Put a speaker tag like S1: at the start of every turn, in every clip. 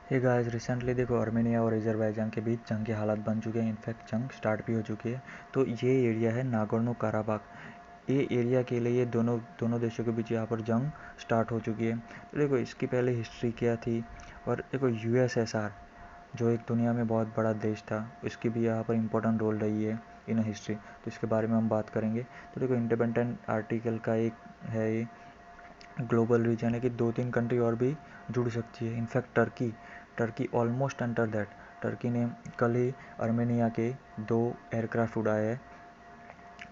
S1: Hey guys, recently देखो Armenia और Azerbaijan के बीच जंग की हालात बन चुके हैं। इनफैक्ट जंग स्टार्ट भी हो चुकी है। तो ये एरिया है नागोर्नो काराबाख। ये एरिया के लिए दोनों दोनों देशों के बीच यहाँ पर जंग स्टार्ट हो चुकी है। तो देखो इसकी पहले हिस्ट्री क्या थी। और देखो यूएसएसआर जो एक दुनिया में बहुत बड़ा देश था, इसकी भी यहाँ पर इम्पोर्टेंट रोल रही है इन हिस्ट्री। तो इसके बारे में हम बात करेंगे। तो देखो इंडिपेंडेंट आर्टिकल का एक है ये ग्लोबल रीजन है कि 2-3 कंट्री और भी जुड़ सकती है। In fact Turkey almost enter that. Turkey ने कल ही आर्मेनिया के 2 एयरक्राफ्ट उड़ाए हैं।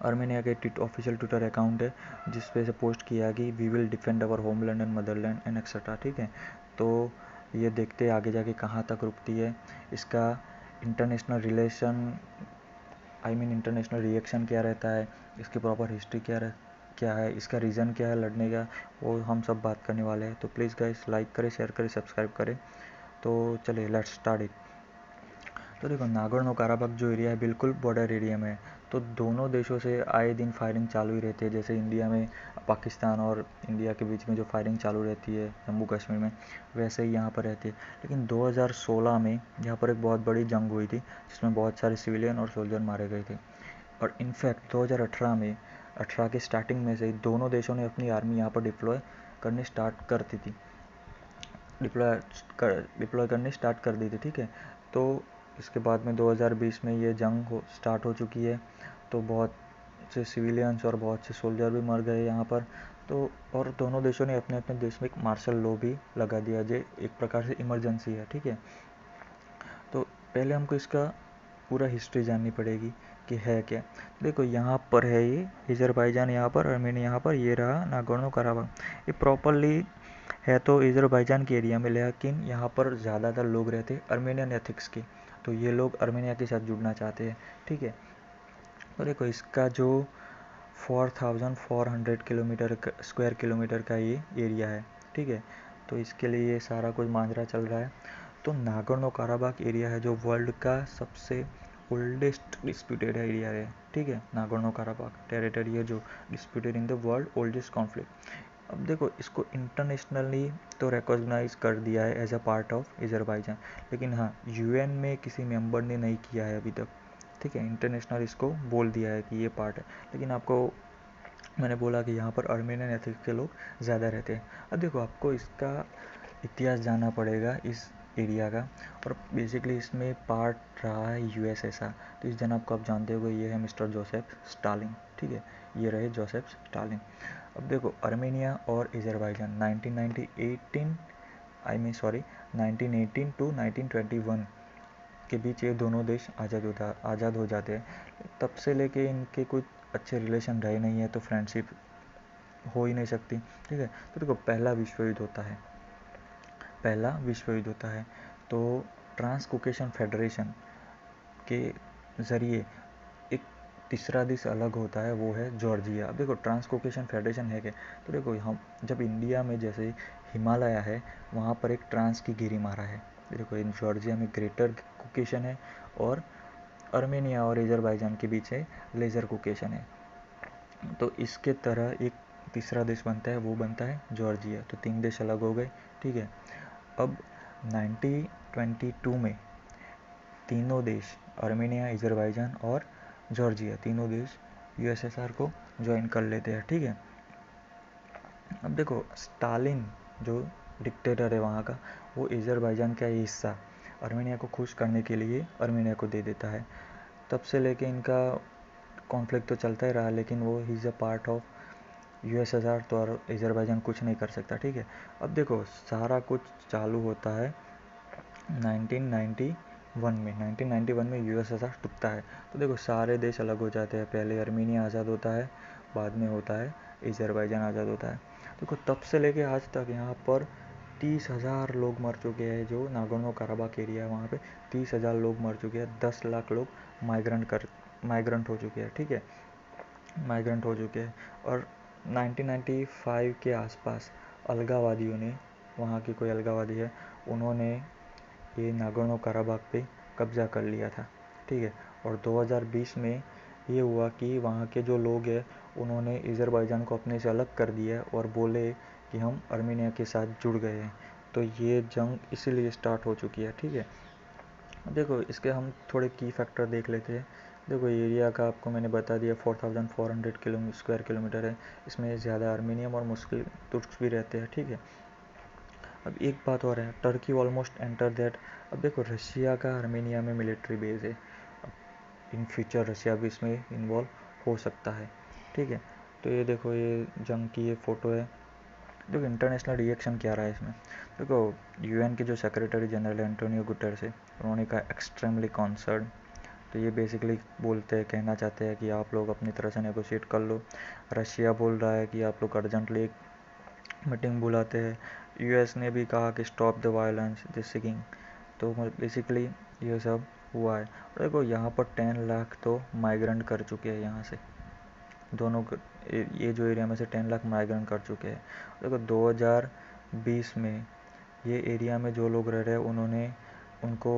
S1: आर्मेनिया के ऑफिशियल ट्विटर अकाउंट है जिस पे से पोस्ट किया कि we will defend our homeland and motherland and etcetera. ठीक है, तो ये देखते हैं आगे जाके कहाँ तक रुकती है। इसका इंटरनेशनल रिलेशन इंटरनेशनल रिएक्शन क्या रहता है, इसकी प्रॉपर हिस्ट्री क्या है, इसका रीज़न क्या है लड़ने का, वो हम सब बात करने वाले हैं। तो प्लीज़ गाइस लाइक करें, शेयर करें, सब्सक्राइब करें। तो चलिए लेट्स स्टार्ट इट। तो देखो नागोर्नो काराबाख जो एरिया है बिल्कुल बॉर्डर एरिया में है। तो दोनों देशों से आए दिन फायरिंग चालू ही रहती है। जैसे इंडिया में पाकिस्तान और इंडिया के बीच में जो फायरिंग चालू रहती है जम्मू कश्मीर में, वैसे ही यहाँ पर रहती है। लेकिन 2016 में यहाँ पर एक बहुत बड़ी जंग हुई थी जिसमें बहुत सारे सिविलियन और सोल्जर मारे गए थे। और इनफैक्ट 2018 में 18 के स्टार्टिंग में से ही दोनों देशों ने अपनी आर्मी यहाँ पर डिप्लॉय करने स्टार्ट करती थी डिप्लॉय करने स्टार्ट कर दी थी। ठीक है, तो इसके बाद में 2020 में ये जंग स्टार्ट हो चुकी है। तो बहुत से सिविलियंस और बहुत से सोल्जर भी मर गए यहाँ पर। तो और दोनों देशों ने अपने अपने देश में एक मार्शल लॉ भी लगा दिया जो एक प्रकार से इमरजेंसी है। ठीक है, तो पहले हमको इसका पूरा हिस्ट्री जाननी पड़ेगी कि है क्या। देखो यहाँ पर है ये अज़रबैजान, यहाँ पर आर्मेनिया, यहाँ पर ये रहा नागोर्नो काराबाख। ये प्रॉपरली है तो अज़रबैजान के एरिया में, लेकिन यहाँ पर ज़्यादातर लोग रहते आर्मेनियन एथिक्स के। तो ये लोग आर्मेनिया के साथ जुड़ना चाहते हैं। ठीक है, तो देखो इसका जो 4400 किलोमीटर स्क्वायर किलोमीटर का ये एरिया है। ठीक है, तो इसके लिए ये सारा कुछ माजरा चल रहा है। तो नागोर्नो काराबाख एरिया है जो वर्ल्ड का सबसे ओल्डेस्ट डिस्प्यूटेड एरिया है। ठीक है, नागोर्नो काराबाख टेरिटरी है जो disputed in the world oldest conflict. अब देखो इसको इंटरनेशनली तो रिकॉग्नाइज कर दिया है as a part of Azerbaijan, लेकिन हाँ यूएन में किसी मेंबर ने नहीं किया है अभी तक। ठीक है, इंटरनेशनल इसको बोल दिया है कि ये पार्ट है, लेकिन आपको मैंने बोला कि यहाँ पर आर्मेनियन एथिक्स के लोग ज़्यादा रहते हैं। अब देखो आपको इसका इतिहास जानना पड़ेगा इस एरिया का। और बेसिकली इसमें पार्ट रहा है यूएसएसआर। तो इस जनाब को आप जानते हो, ये है मिस्टर जोसेफ स्टालिन। ठीक है, ये रहे जोसेफ स्टालिन। अब देखो आर्मेनिया और अज़रबैजान 1918 टू 1921 के बीच ये दोनों देश आज़ाद हो जाते हैं। तब से लेके इनके कुछ अच्छे रिलेशन रहे नहीं है, तो फ्रेंडशिप हो ही नहीं सकती। ठीक है, तो देखो पहला विश्व युद्ध होता है तो ट्रांस कोकेशन फेडरेशन के ज़रिए एक तीसरा देश अलग होता है, वो है जॉर्जिया। अब देखो ट्रांस कोकेशन फेडरेशन है क्या। तो देखो हम जब इंडिया में जैसे हिमालय है वहाँ पर एक ट्रांस की गिरिमाला है। देखो इन जॉर्जिया में ग्रेटर कोकेशन है और आर्मेनिया और अज़रबैजान के बीच है लेज़र कोकेशन है। तो इसके तरह एक तीसरा देश बनता है, वो बनता है जॉर्जिया। तो 3 देश अलग हो गए। ठीक है, अब 1922 में तीनों देश आर्मेनिया, अज़रबैजान और जॉर्जिया तीनों देश यूएसएसआर को ज्वाइन कर लेते हैं। ठीक है, अब देखो स्टालिन जो डिक्टेटर है वहाँ का, वो अज़रबैजान का ये हिस्सा आर्मेनिया को खुश करने के लिए आर्मेनिया को दे देता है। तब से लेके इनका कॉन्फ्लिक्ट तो चलता ही रहा, लेकिन वो he is a part of USSR, तो अज़रबैजान कुछ नहीं कर सकता। ठीक है, अब देखो सारा कुछ चालू होता है 1991 में यूएसएसआर टूटता है। तो देखो सारे देश अलग हो जाते हैं। पहले आर्मेनिया आज़ाद होता है, बाद में होता है अज़रबैजान आज़ाद होता है। देखो तब से लेके आज तक यहाँ पर 30,000 लोग मर चुके हैं। जो नागोर्नो काराबाख एरिया है वहाँ पे 30,000 लोग मर चुके हैं। 10 लाख लोग माइग्रेंट हो चुके हैं। ठीक है, माइग्रेंट हो चुके हैं। और 1995 के आसपास अलगावादियों ने, वहाँ की कोई अलगावादी है, उन्होंने ये नागोर्नो काराबाख पे कब्ज़ा कर लिया था। ठीक है, और 2020 में ये हुआ कि वहाँ के जो लोग हैं उन्होंने अज़रबैजान को अपने से अलग कर दिया और बोले कि हम आर्मेनिया के साथ जुड़ गए हैं। तो ये जंग इसीलिए स्टार्ट हो चुकी है, ठीक है। देखो इसके हम थोड़े की फैक्टर देख लेते हैं। देखो एरिया का आपको मैंने बता दिया 4400 स्क्वायर किलोमीटर है। इसमें ज़्यादा आर्मेनियम और मुस्लिम तुर्क्स भी रहते हैं, ठीक है। अब एक बात और है, टर्की ऑलमोस्ट एंटर दैट। अब देखो रशिया का आर्मेनिया में मिलिट्री बेस है, इन फ्यूचर रशिया भी इसमें इन्वॉल्व हो सकता है, ठीक है। तो ये देखो ये जंग की ये फ़ोटो है। देखो इंटरनेशनल रिएक्शन क्या रहा है इसमें। देखो यूएन के जो सेक्रेटरी जनरल एंटोनियो गुटेरेस है, उन्होंने कहा एक्सट्रीमली कॉन्सर्न। तो ये बेसिकली बोलते हैं, कहना चाहते हैं कि आप लोग अपनी तरह से नेगोशिएट कर लो। रशिया बोल रहा है कि आप लोग अर्जेंटली एक मीटिंग बुलाते हैं। यूएस ने भी कहा कि stop the violence this singing. तो बेसिकली ये सब हुआ है। और देखो यहाँ पर 10 लाख तो माइग्रेंट कर चुके हैं यहाँ से, दोनों ये जो एरिया में से 10 लाख माइग्रेंट कर चुके हैं। देखो 2020 में ये एरिया में जो लोग रह रहे हैं उन्होंने उनको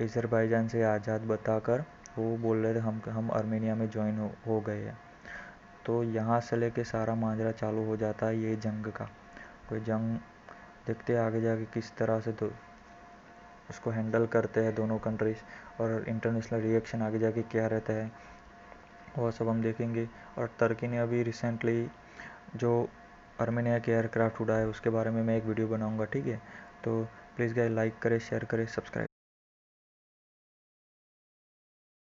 S1: अज़रबैजान से आज़ाद बताकर वो बोल रहे थे हम आर्मेनिया में ज्वाइन हो गए हैं। तो यहाँ से लेके सारा माजरा चालू हो जाता है ये जंग का। कोई जंग देखते हैं आगे जाके किस तरह से तो उसको हैंडल करते हैं दोनों कंट्रीज, और इंटरनेशनल रिएक्शन आगे जाके क्या रहता है वो सब हम देखेंगे। और तुर्की ने अभी रिसेंटली जो आर्मेनिया के एयरक्राफ्ट उड़ाए उसके बारे में मैं एक वीडियो बनाऊंगा, ठीक है। तो प्लीज़ गाइस लाइक करें, शेयर करें, सब्सक्राइब